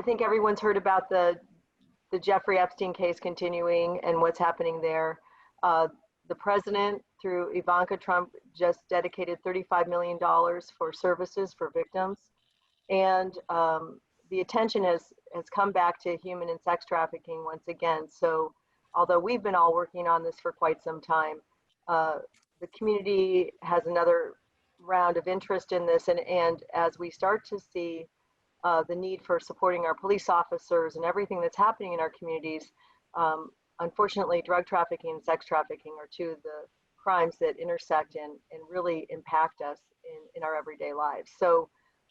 think everyone's heard about the Jeffrey Epstein case continuing and what's happening there. The president, through Ivanka Trump, just dedicated $35 million for services for victims. And the attention has come back to human and sex trafficking once again. So although we've been all working on this for quite some time, the community has another round of interest in this. And as we start to see the need for supporting our police officers and everything that's happening in our communities, unfortunately, drug trafficking and sex trafficking are two of the crimes that intersect and really impact us in our everyday lives. So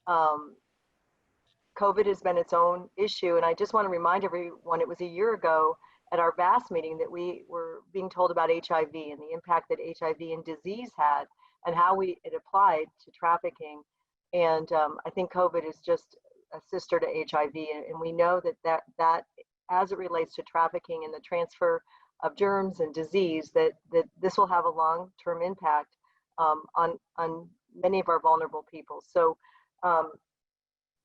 COVID has been its own issue. And I just want to remind everyone, it was a year ago at our V.A.S.T meeting that we were being told about HIV and the impact that HIV and disease had and how it applied to trafficking. And I think COVID is just a sister to HIV. And we know that as it relates to trafficking and the transfer of germs and disease, that this will have a long-term impact on many of our vulnerable people. So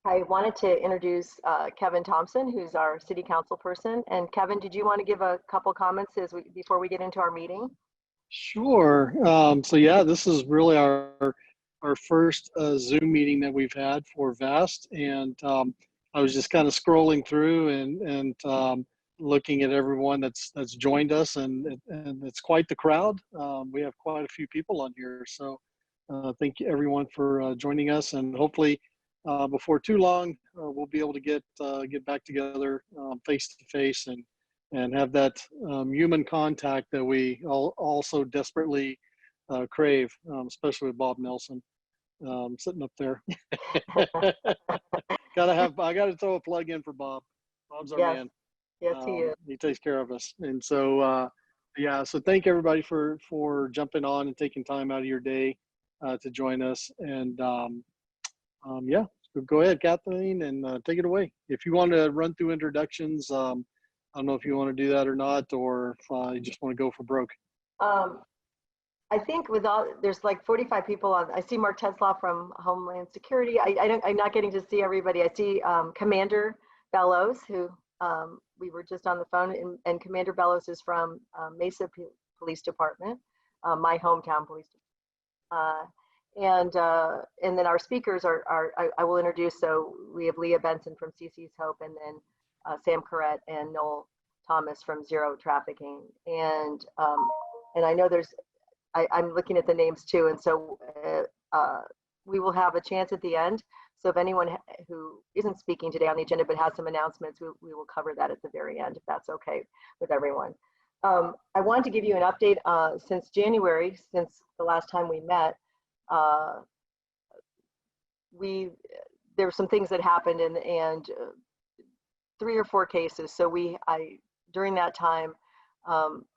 I wanted to introduce Kevin Thompson, who's our city council person. And Kevin, did you want to give a couple comments before we get into our meeting? Sure. So yeah, this is really our first Zoom meeting that we've had for V.A.S.T. And I was just kind of scrolling through and looking at everyone that's joined us, and it's quite the crowd. We have quite a few people on here, so thank you everyone for joining us, and hopefully before too long we'll be able to get back together face to face and have that human contact that we all so desperately crave, especially with Bob Nelson sitting up there. I gotta throw a plug in for Bob. Bob's our man. Yes, he is. He takes care of us. And so, yeah, so thank everybody for jumping on and taking time out of your day to join us. And yeah, so go ahead, Kathleen, and take it away. If you want to run through introductions, I don't know if you want to do that or not, or if you just want to go for broke. I think there's like 45 people on. I see Mark Teslaw from Homeland Security. I'm not getting to see everybody. I see Commander Bellows, who we were just on the phone, and Commander Bellows is from Mesa Police Department, my hometown police department. And then our speakers I will introduce. So we have Leah Benson from CC's Hope, and then Sam Corrett and Noel Thomas from Zero Trafficking. And I know I'm looking at the names too, and so we will have a chance at the end. So if anyone who isn't speaking today on the agenda but has some announcements, we will cover that at the very end, if that's okay with everyone. I wanted to give you an update since January, since the last time we met. There were some things that happened, and 3 or 4 cases. So during that time,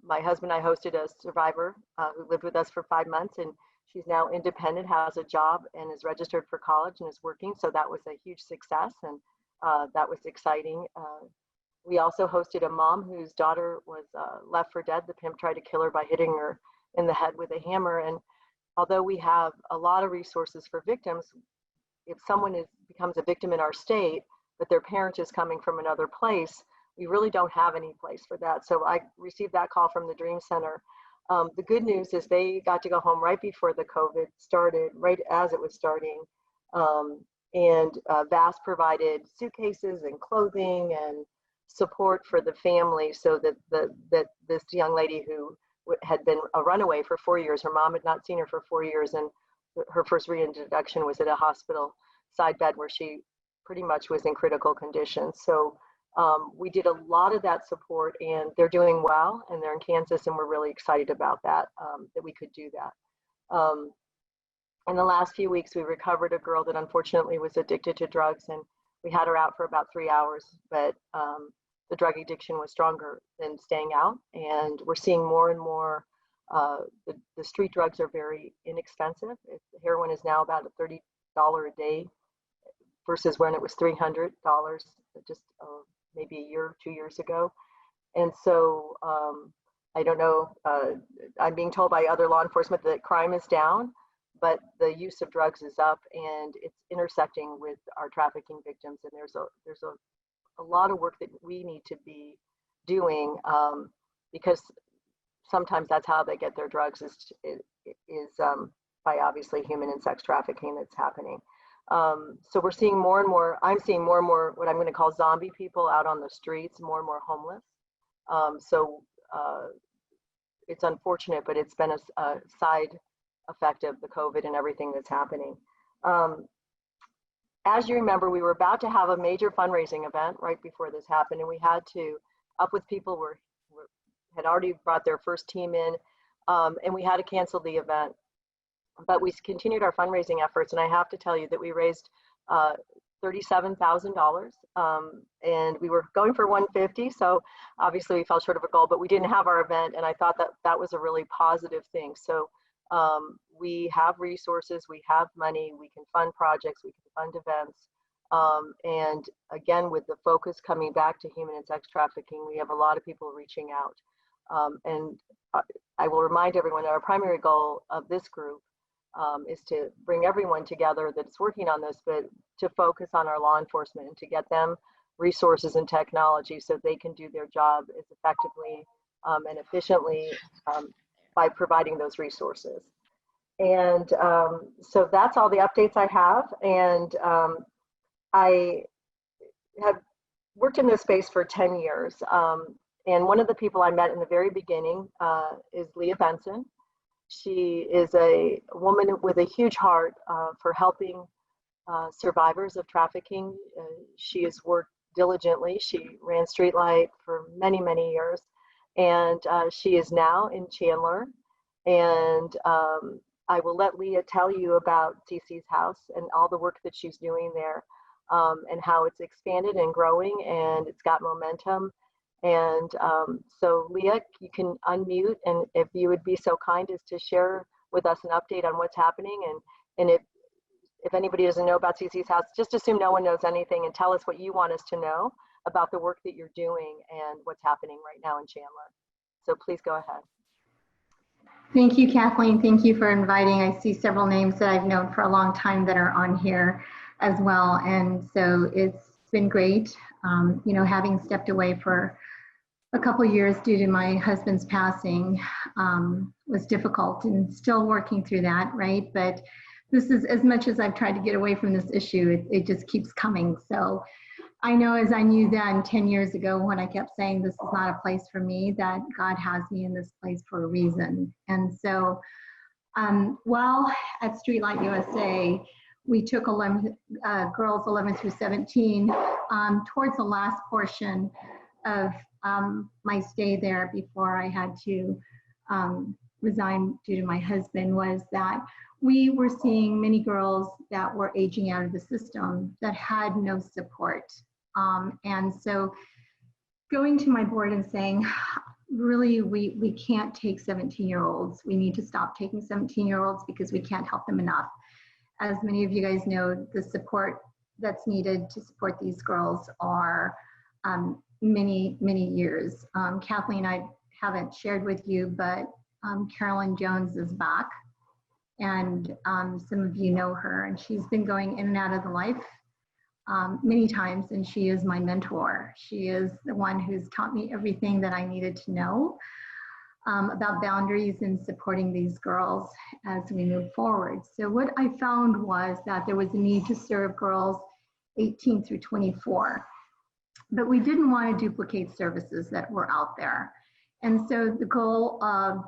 my husband and I hosted a survivor who lived with us for 5 months, and she's now independent, has a job, and is registered for college and is working. So that was a huge success, and that was exciting. We also hosted a mom whose daughter was left for dead. The pimp tried to kill her by hitting her in the head with a hammer. And although we have a lot of resources for victims, if someone becomes a victim in our state, but their parent is coming from another place, we really don't have any place for that. So I received that call from the Dream Center. The good news is they got to go home right before the COVID started, right as it was starting. And V.A.S.T provided suitcases and clothing and support for the family, so that this young lady who had been a runaway for 4 years, her mom had not seen her for 4 years, and her first reintroduction was at a hospital side bed where she pretty much was in critical condition. So we did a lot of that support, and they're doing well, and they're in Kansas, and we're really excited about that, that we could do that. In the last few weeks, we recovered a girl that unfortunately was addicted to drugs, and we had her out for about 3 hours, but the drug addiction was stronger than staying out, and we're seeing more and more. The street drugs are very inexpensive. Heroin is now about a $30 a day versus when it was $300 just maybe a year, 2 years ago. And so I don't know, I'm being told by other law enforcement that crime is down, but the use of drugs is up, and it's intersecting with our trafficking victims. And there's a lot of work that we need to be doing, because sometimes that's how they get their drugs is by obviously human and sex trafficking that's happening. So we're seeing more and more, I'm seeing more and more what I'm going to call zombie people out on the streets, more and more homeless. It's unfortunate, but it's been a side effect of the COVID and everything that's happening. As you remember, we were about to have a major fundraising event right before this happened, and we had to up with people who had already brought their first team in, and we had to cancel the event. But we continued our fundraising efforts, and I have to tell you that we raised $37,000, and we were going for 150. So obviously we fell short of a goal, but we didn't have our event, and I thought that that was a really positive thing. So we have resources, we have money, we can fund projects, we can fund events, and again, with the focus coming back to human and sex trafficking, we have a lot of people reaching out, and I will remind everyone that our primary goal of this group is to bring everyone together that's working on this, but to focus on our law enforcement and to get them resources and technology so they can do their job as effectively and efficiently by providing those resources. And so that's all the updates I have. And I have worked in this space for 10 years. And one of the people I met in the very beginning is Leah Benson. She is a woman with a huge heart for helping survivors of trafficking. She has worked diligently. She ran Streetlight for many, many years. And she is now in Chandler. And I will let Leah tell you about CC's house and all the work that she's doing there, and how it's expanded and growing and it's got momentum. And so Leah, you can unmute, and if you would be so kind as to share with us an update on what's happening, and if anybody doesn't know about CC's house, just assume no one knows anything and tell us what you want us to know about the work that you're doing and what's happening right now in Chandler. So please go ahead. Thank you, Kathleen. Thank you for inviting. I see several names that I've known for a long time that are on here as well. And so it's been great, having stepped away for a couple years due to my husband's passing was difficult, and still working through that, right? But this is, as much as I've tried to get away from this issue, it just keeps coming. So I know, as I knew then 10 years ago when I kept saying this is not a place for me, that God has me in this place for a reason. And so while at Streetlight USA, we took girls 11 through 17 towards the last portion of my stay there before I had to resign due to my husband, was that we were seeing many girls that were aging out of the system that had no support. And so going to my board and saying, really, we can't take 17-year-olds. We need to stop taking 17-year-olds because we can't help them enough. As many of you guys know, the support that's needed to support these girls are many, many years. Kathleen, I haven't shared with you, but Carolyn Jones is back, and some of you know her, and she's been going in and out of the life many times, and she is my mentor. She is the one who's taught me everything that I needed to know about boundaries and supporting these girls as we move forward. So what I found was that there was a need to serve girls 18 through 24. But we didn't want to duplicate services that were out there. And so the goal of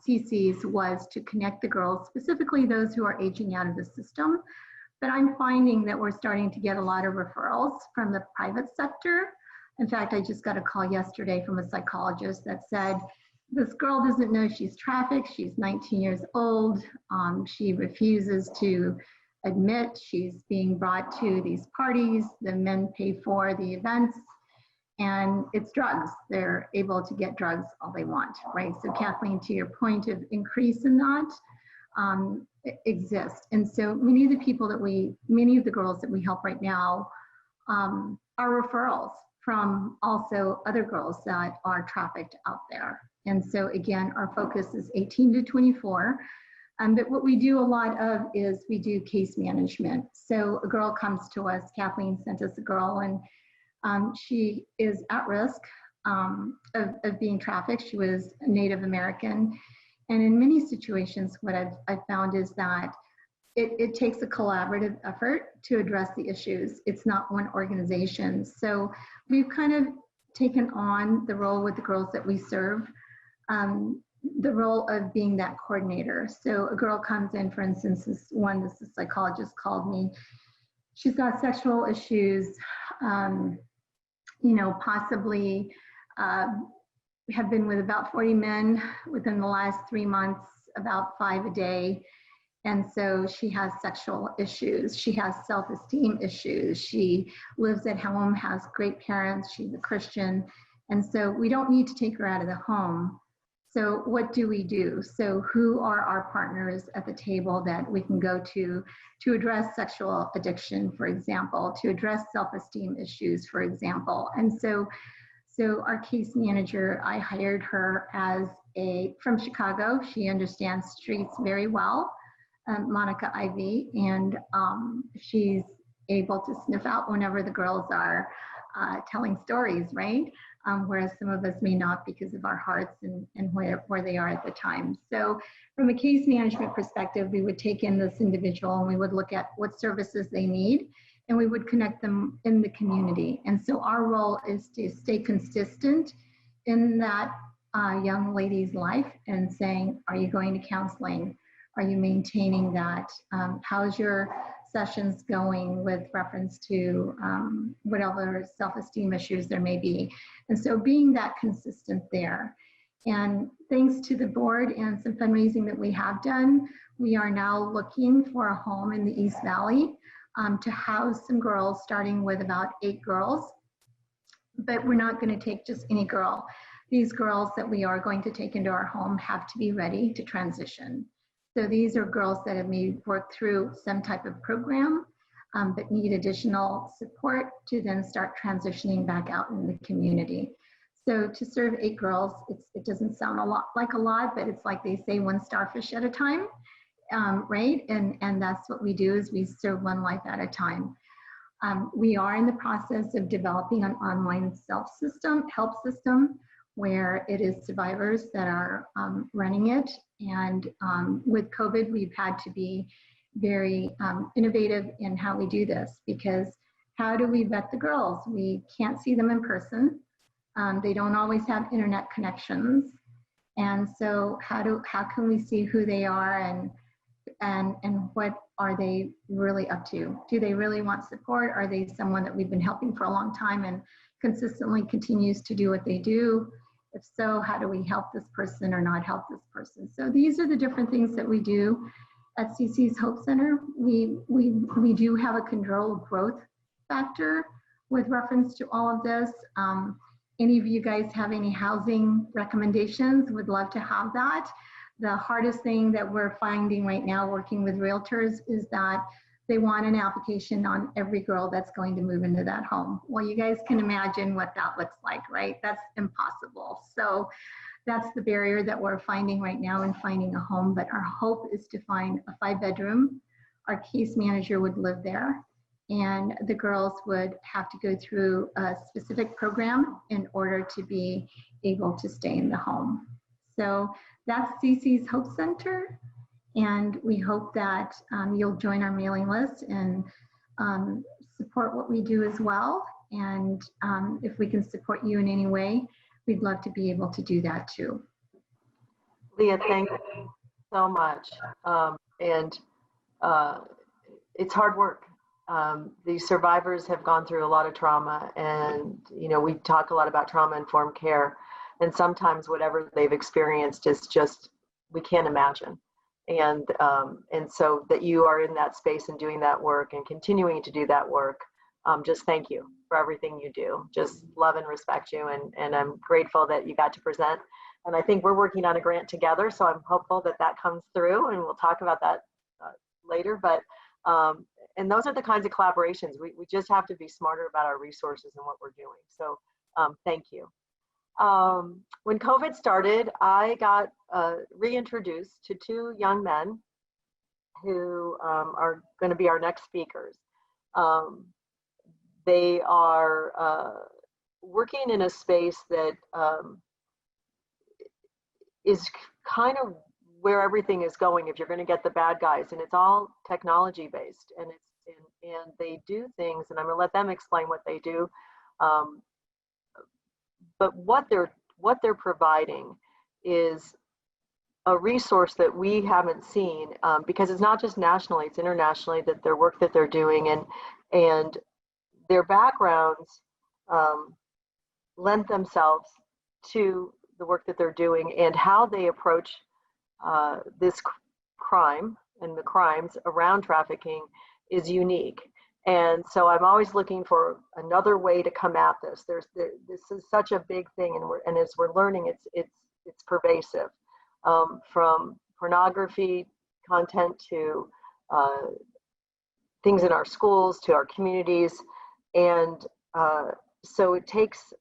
CC's was to connect the girls, specifically those who are aging out of the system. But I'm finding that we're starting to get a lot of referrals from the private sector. In fact, I just got a call yesterday from a psychologist that said, this girl doesn't know she's trafficked. She's 19 years old. She refuses to admit she's being brought to these parties. The men pay for the events, and it's drugs. They're able to get drugs all they want, right? So Kathleen, to your point of increase in that, exist. And so many of the girls that we help right now are referrals from also other girls that are trafficked out there. And so again, our focus is 18 to 24. But what we do a lot of is we do case management. So a girl comes to us, Kathleen sent us a girl, and She is at risk of being trafficked. She was Native American. And in many situations, what I've found is that it takes a collaborative effort to address the issues. It's not one organization. So we've kind of taken on the role with the girls that we serve, the role of being that coordinator. So a girl comes in, for instance, this the psychologist called me. She's got sexual issues, possibly have been with about 40 men within the last 3 months, about 5 a day. And so she has sexual issues. She has self-esteem issues. She lives at home, has great parents. She's a Christian. And so we don't need to take her out of the home. So what do we do? So who are our partners at the table that we can go to address sexual addiction, for example, to address self-esteem issues, for example? And so our case manager, I hired her from Chicago. She understands streets very well, Monica Ivy, and she's able to sniff out whenever the girls are telling stories, right? Whereas some of us may not because of our hearts and where they are at the time. So from a case management perspective, we would take in this individual and we would look at what services they need, and we would connect them in the community. And so our role is to stay consistent in that young lady's life and saying, are you going to counseling? Are you maintaining that? How's your sessions going with reference to whatever self-esteem issues there may be? And so being that consistent there. And thanks to the board and some fundraising that we have done, we are now looking for a home in the East Valley to house some girls, starting with about 8 girls. But we're not going to take just any girl. These girls that we are going to take into our home have to be ready to transition. So these are girls that have maybe worked through some type of program, but need additional support to then start transitioning back out in the community. So to serve 8 girls, it doesn't sound like a lot, but it's like they say, 1 starfish at a time, right? And that's what we do, is we serve 1 life at a time. We are in the process of developing an online help system, where it is survivors that are running it. And with COVID, we've had to be very innovative in how we do this, because how do we vet the girls? We can't see them in person. They don't always have internet connections. And so how can we see who they are and what are they really up to? Do they really want support? Are they someone that we've been helping for a long time and consistently continues to do what they do? If so, how do we help this person or not help this person? So these are the different things that we do at CC's Hope Center. We do have a controlled growth factor with reference to all of this. Any of you guys have any housing recommendations? Would love to have that. The hardest thing that we're finding right now working with realtors is that they want an application on every girl that's going to move into that home. Well, you guys can imagine what that looks like, right? That's impossible. So that's the barrier that we're finding right now in finding a home. But our hope is to find a 5-bedroom. Our case manager would live there, and the girls would have to go through a specific program in order to be able to stay in the home. So that's CC's Hope Center. And we hope that you'll join our mailing list and support what we do as well. And if we can support you in any way, we'd love to be able to do that too. Leah, thank you so much. It's hard work. These survivors have gone through a lot of trauma, and we talk a lot about trauma-informed care, and sometimes whatever they've experienced is just, we can't imagine. And so that you are in that space and doing that work and continuing to do that work, just thank you for everything you do. Just love and respect you, and I'm grateful that you got to present. And I think we're working on a grant together, so I'm hopeful that that comes through, and we'll talk about that later. But and those are the kinds of collaborations. We just have to be smarter about our resources and what we're doing. So thank you. When COVID started, I got reintroduced to 2 young men who are going to be our next speakers. they are working in a space that is kind of where everything is going if you're going to get the bad guys, and it's all technology based, and they do things, and I'm going to let them explain what they do, but what they're providing is a resource that we haven't seen, because it's not just nationally, it's internationally, that their work that they're doing, and their backgrounds lend themselves to the work that they're doing, and how they approach this crime and the crimes around trafficking is unique. And so I'm always looking for another way to come at this. This is such a big thing, and as we're learning, it's pervasive, from pornography content to things in our schools to our communities, and so it takes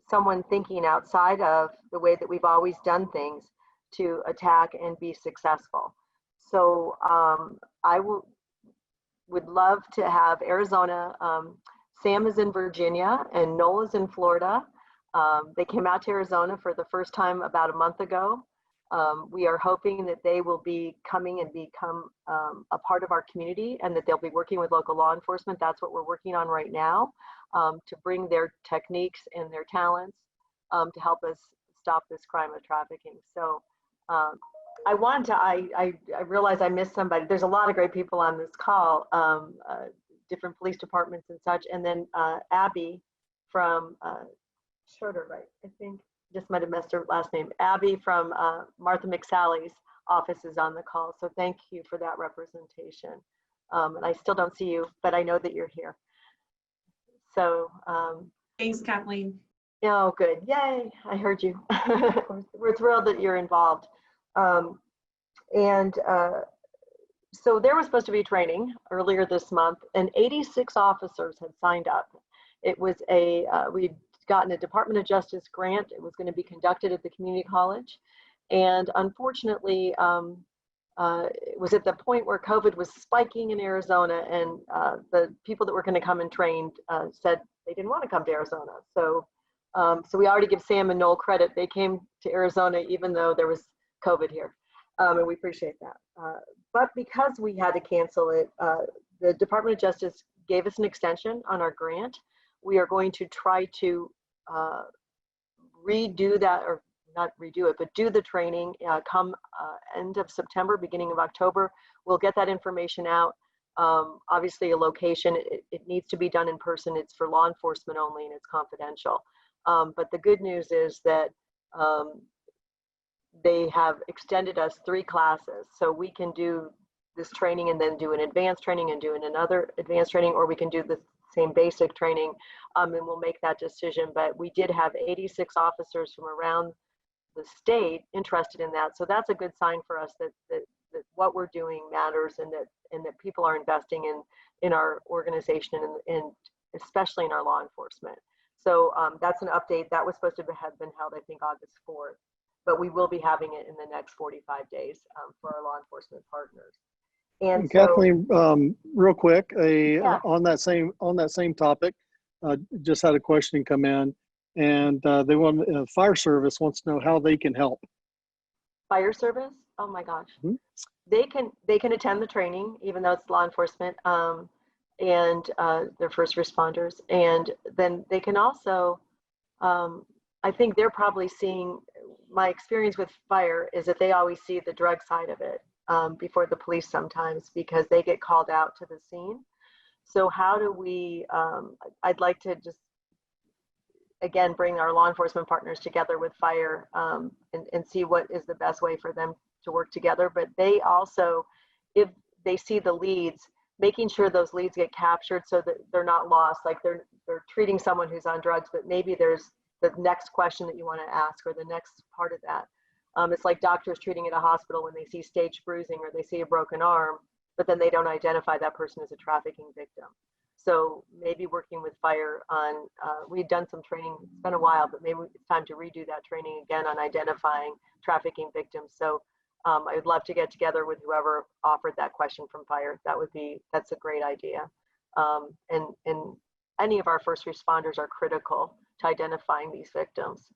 someone thinking outside of the way that we've always done things to attack and be successful. So I would love to have Arizona. Sam is in Virginia and Noel is in Florida. They came out to Arizona for the first time about a month ago. We are hoping that they will be coming and become a part of our community, and that they'll be working with local law enforcement. That's what we're working on right now, to bring their techniques and their talents to help us stop this crime of trafficking. So I want to, I realize I missed somebody. There's a lot of great people on this call, different police departments and such. And then Abby from Schroeder, right? I think just might have messed her last name. Abby from Martha McSally's office is on the call. So thank you for that representation. And I still don't see you, but I know that you're here. So thanks, Kathleen. Oh, good. Yay. I heard you. We're thrilled that you're involved. So there was supposed to be training earlier this month, and 86 officers had signed up. It was we'd gotten a Department of Justice grant. It was going to be conducted at the community college. And unfortunately, it was at the point where COVID was spiking in Arizona, and the people that were going to come and train said they didn't want to come to Arizona. So we already give Sam and Noel credit. They came to Arizona even though there was COVID here, and we appreciate that. But because we had to cancel it, the Department of Justice gave us an extension on our grant. We are going to try to redo that, or not redo it, but do the training come end of September, beginning of October. We'll get that information out. Obviously a location, it needs to be done in person. It's for law enforcement only, and it's confidential. But the good news is that they have extended us 3 classes. So we can do this training and then do an advanced training and do another advanced training, or we can do the same basic training, and we'll make that decision. But we did have 86 officers from around the state interested in that. So that's a good sign for us that what we're doing matters, and that people are investing in our organization, and especially in our law enforcement. So that's an update. That was supposed to have been held, I think, August 4th, but we will be having it in the next 45 days for our law enforcement partners. And so, Kathleen, real quick, yeah. on that same topic, just had a question come in, and they want fire service wants to know how they can help. Fire service? Oh my gosh. Mm-hmm. They can attend the training, even though it's law enforcement, and they're first responders. And then they can also, I think they're probably seeing, my experience with fire is that they always see the drug side of it before the police sometimes, because they get called out to the scene. So how do we, I'd like to just, again, bring our law enforcement partners together with fire and see what is the best way for them to work together. But they also, if they see the leads, making sure those leads get captured so that they're not lost. Like they're treating someone who's on drugs, but maybe there's the next question that you want to ask, or the next part of that. It's like doctors treating at a hospital when they see stage bruising or they see a broken arm, but then they don't identify that person as a trafficking victim. So maybe working with fire on, we've done some training, it's been a while, but maybe it's time to redo that training again on identifying trafficking victims. So I would love to get together with whoever offered that question from fire. That's a great idea. And any of our first responders are critical to identifying these victims.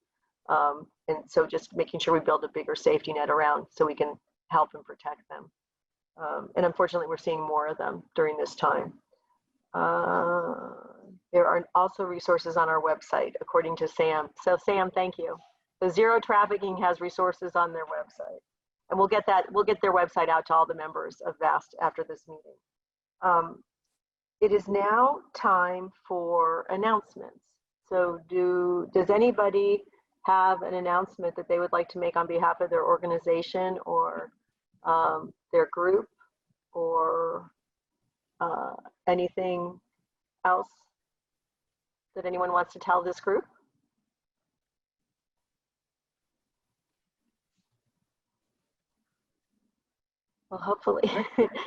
And so just making sure we build a bigger safety net around so we can help and protect them. And unfortunately, we're seeing more of them during this time. There are also resources on our website, according to Sam. So Sam, thank you. So Zero Trafficking has resources on their website. And we'll get their website out to all the members of V.A.S.T after this meeting. It is now time for announcements. So does anybody have an announcement that they would like to make on behalf of their organization or their group or anything else that anyone wants to tell this group? Well, hopefully.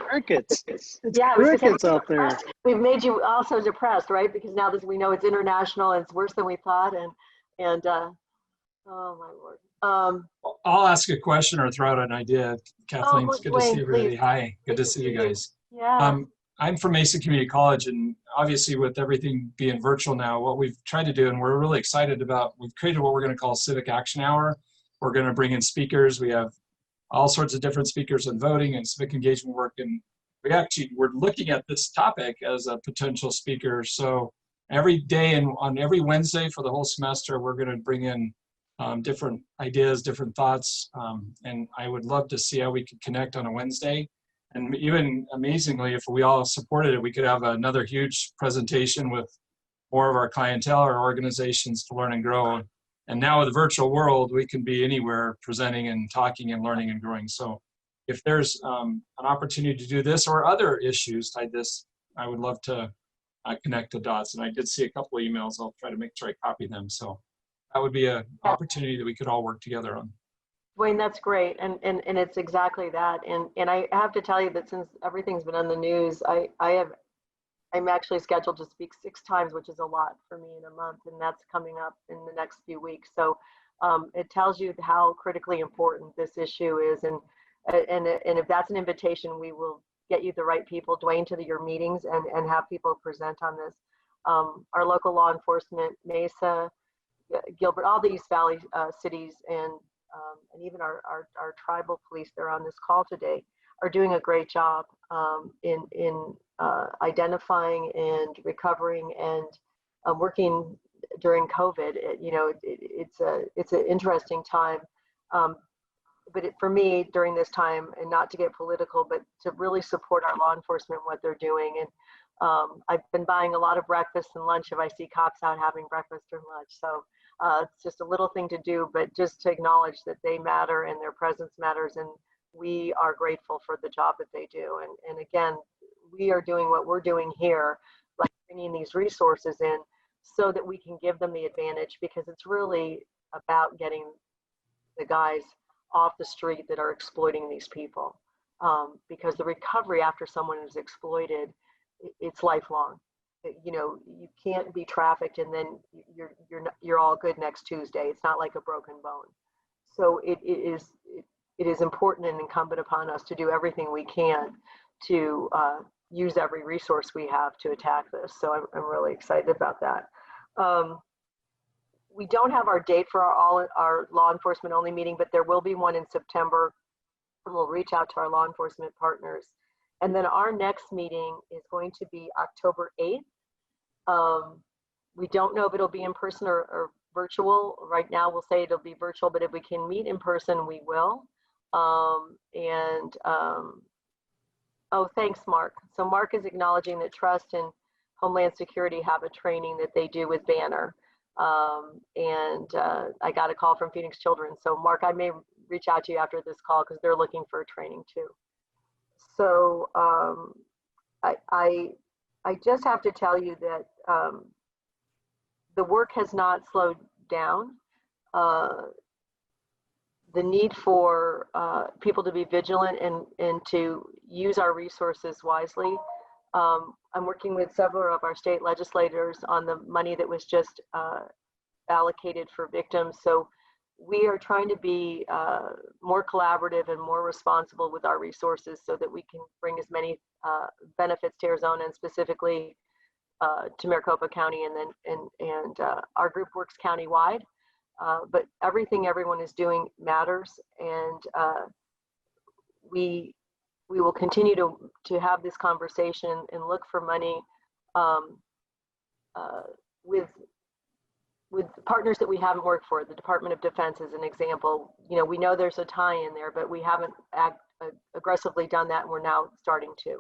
Crickets. It's Yeah, crickets out there. We've made you also depressed, right? Because now we know it's international and it's worse than we thought. And oh my Lord. I'll ask a question or throw out an idea. Kathleen, it's good to see everybody. Please. Hi, good to see you guys. Yeah. I'm from Mesa Community College, and obviously with everything being virtual now, what we've tried to do, and we're really excited about, we've created what we're going to call Civic Action Hour. We're going to bring in speakers. We have all sorts of different speakers on voting and civic engagement work, and we're looking at this topic as a potential speaker. So every day and on every Wednesday for the whole semester, we're going to bring in different ideas, different thoughts, and I would love to see how we could connect on a Wednesday. And even amazingly, if we all supported it, we could have another huge presentation with more of our clientele or organizations to learn and grow. And now with the virtual world, we can be anywhere presenting and talking and learning and growing. So if there's an opportunity to do this or other issues tied to this, I would love to connect the dots. And I did see a couple of emails. I'll try to make sure I copy them. So that would be an opportunity that we could all work together on. Dwayne, that's great. And it's exactly that. And I have to tell you that since everything's been on the news, I'm actually scheduled to speak 6 times, which is a lot for me in a month. And that's coming up in the next few weeks. So it tells you how critically important this issue is. And if that's an invitation, we will get you the right people, Dwayne, to your meetings and have people present on this. Our local law enforcement, Mesa, Gilbert, all the East Valley cities, and even our tribal police that are on this call today are doing a great job in identifying and recovering and working during COVID. It's an interesting time, but for me during this time, and not to get political, but to really support our law enforcement, what they're doing. And I've been buying a lot of breakfast and lunch if I see cops out having breakfast or lunch. So it's just a little thing to do, but just to acknowledge that they matter and their presence matters. And we are grateful for the job that they do. And again, we are doing what we're doing here, like bringing these resources in so that we can give them the advantage, because it's really about getting the guys off the street that are exploiting these people. Because the recovery after someone is exploited, it's lifelong. You can't be trafficked and then you're all good next Tuesday. It's not like a broken bone. So it is important and incumbent upon us to do everything we can to use every resource we have to attack this. So I'm really excited about that. We don't have our date for our law enforcement only meeting, but there will be one in September. And we'll reach out to our law enforcement partners. And then our next meeting is going to be October 8th. We don't know if it'll be in person or virtual. Right now we'll say it'll be virtual, but if we can meet in person, we will. Oh, thanks, Mark. So Mark is acknowledging that Trust and Homeland Security have a training that they do with Banner. I got a call from Phoenix Children. So Mark, I may reach out to you after this call because they're looking for a training too. So I just have to tell you that the work has not slowed down. The need for people to be vigilant and to use our resources wisely. I'm working with several of our state legislators on the money that was just allocated for victims. So we are trying to be more collaborative and more responsible with our resources so that we can bring as many benefits to Arizona, and specifically to Maricopa County, and then our group works countywide. But everything everyone is doing matters, and we will continue to have this conversation and look for money with partners that we haven't worked for. The Department of Defense is an example. You know, we know there's a tie in there, but we haven't aggressively done that, and we're now starting to.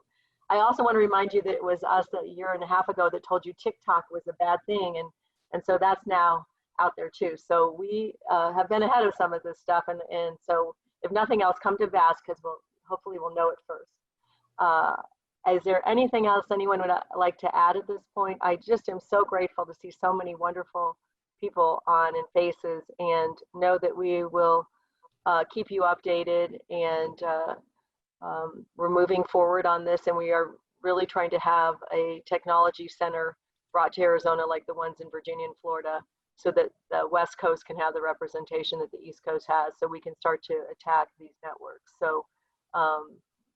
I also want to remind you that it was us a year and a half ago that told you TikTok was a bad thing, and so that's now out there too. So we have been ahead of some of this stuff, and so if nothing else, come to V.A.S.T because hopefully we'll know it first. Is there anything else anyone would like to add at this point? I just am so grateful to see so many wonderful people on and faces, and know that we will keep you updated, and we're moving forward on this, and we are really trying to have a technology center brought to Arizona like the ones in Virginia and Florida, so that the West Coast can have the representation that the East Coast has, so we can start to attack these networks. So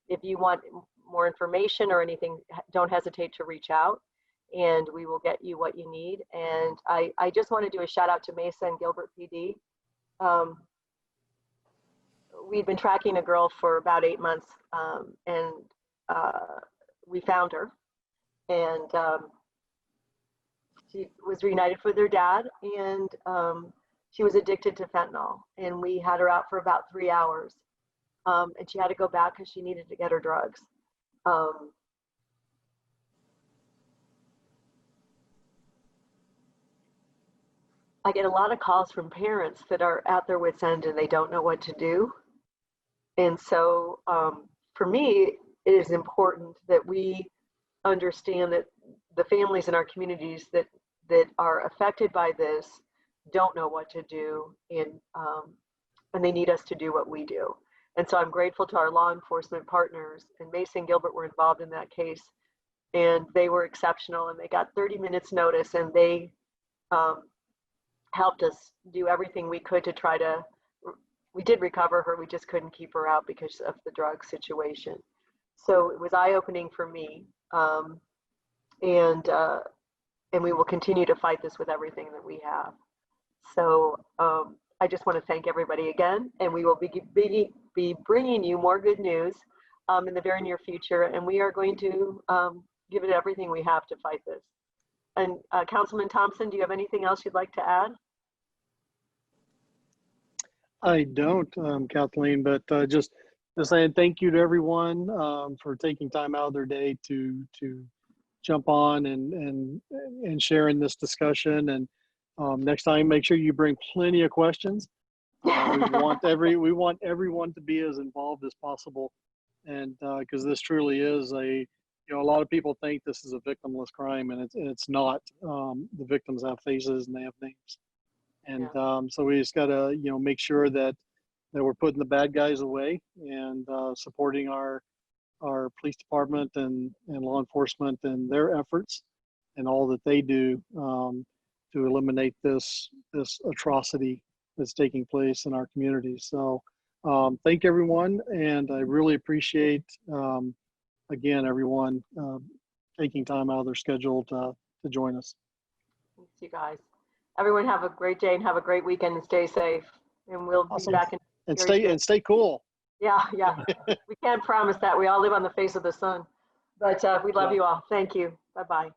if you want more information or anything, don't hesitate to reach out, and we will get you what you need. And I just want to do a shout out to Mesa and Gilbert Pd. We'd been tracking a girl for about 8 months, and we found her, and she was reunited with her dad, and she was addicted to fentanyl, and we had her out for about 3 hours, and she had to go back because she needed to get her drugs. I get a lot of calls from parents that are at their wit's end and they don't know what to do. And so for me, it is important that we understand that the families in our communities that are affected by this don't know what to do, and they need us to do what we do. And so I'm grateful to our law enforcement partners, and Mesa and Gilbert were involved in that case, and they were exceptional, and they got 30 minutes notice, and they helped us do everything we could to try to, we did recover her, we just couldn't keep her out because of the drug situation. So it was eye-opening for me, and we will continue to fight this with everything that we have. So I just want to thank everybody again, and we will be bringing you more good news in the very near future, and we are going to give it everything we have to fight this. And Councilman Thompson, do you have anything else you'd like to add? I don't, Kathleen, but just saying thank you to everyone for taking time out of their day to jump on and share in this discussion. And next time, make sure you bring plenty of questions. We want everyone to be as involved as possible, and because this truly is a lot of people think this is a victimless crime, and it's not. The victims have faces and they have names, and so we just got to make sure that we're putting the bad guys away, and supporting our police department and law enforcement and their efforts and all that they do to eliminate this atrocity that's taking place in our community. So thank everyone, and I really appreciate again everyone taking time out of their schedule to join us. Thanks, you guys. Everyone have a great day and have a great weekend, and stay safe. And we'll be back in and stay cool. Yeah. We can't promise that. We all live on the face of the sun, but we love you all. Thank you. Bye-bye.